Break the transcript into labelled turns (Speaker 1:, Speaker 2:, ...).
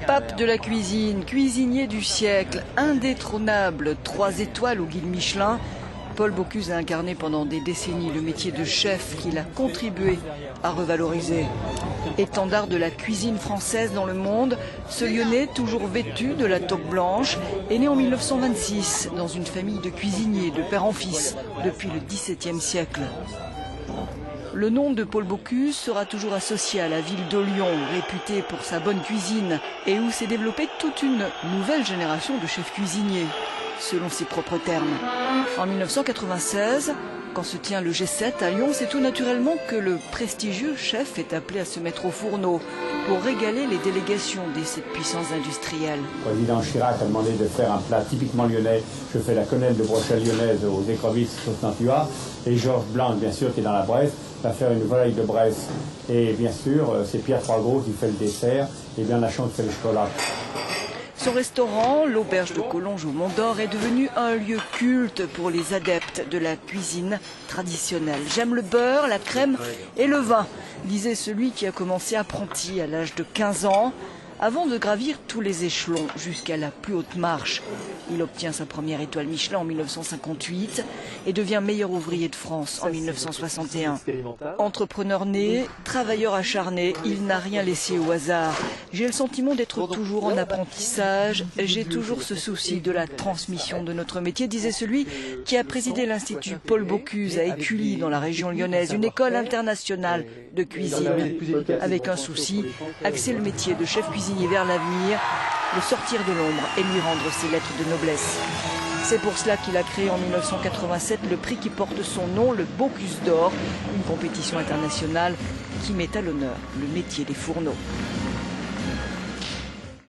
Speaker 1: pape de la cuisine, cuisinier du siècle, indétrônable, 3 étoiles au guide Michelin, Paul Bocuse a incarné pendant des décennies le métier de chef qu'il a contribué à revaloriser. Étendard de la cuisine française dans le monde, ce Lyonnais, toujours vêtu de la toque blanche, est né en 1926 dans une famille de cuisiniers de père en fils depuis le XVIIe siècle. Le nom de Paul Bocuse sera toujours associé à la ville de Lyon, réputée pour sa bonne cuisine et où s'est développée toute une nouvelle génération de chefs cuisiniers, selon ses propres termes. En 1996, quand se tient le G7 à Lyon, c'est tout naturellement que le prestigieux chef est appelé à se mettre au fourneau pour régaler les délégations de cette puissance industrielle.
Speaker 2: Le président Chirac a demandé de faire un plat typiquement lyonnais. Je fais la quenelle de brochette lyonnaise aux écrevisses sauce Nantua. Et Georges Blanc, bien sûr, qui est dans la Bresse, va faire une volaille de Bresse. Et bien sûr, c'est Pierre Troisgros qui fait le dessert et Bernard Lachon qui fait le chocolat.
Speaker 1: Son restaurant, l'Auberge de Collonges au Mont d'Or, est devenu un lieu culte pour les adeptes de la cuisine traditionnelle. J'aime le beurre, la crème et le vin, disait celui qui a commencé apprenti à l'âge de 15 ans, avant de gravir tous les échelons jusqu'à la plus haute marche. Il obtient sa première étoile Michelin en 1958 et devient meilleur ouvrier de France en 1961. Entrepreneur né, travailleur acharné, il n'a rien laissé au hasard. J'ai le sentiment d'être toujours en apprentissage. J'ai toujours ce souci de la transmission de notre métier, disait celui qui a présidé l'Institut Paul Bocuse à Écully, dans la région lyonnaise, une école internationale de cuisine. Avec un souci, axer le métier de chef cuisinier vers l'avenir, le sortir de l'ombre et lui rendre ses lettres de noblesse. C'est pour cela qu'il a créé en 1987 le prix qui porte son nom, le Bocuse d'Or, une compétition internationale qui met à l'honneur le métier des fourneaux.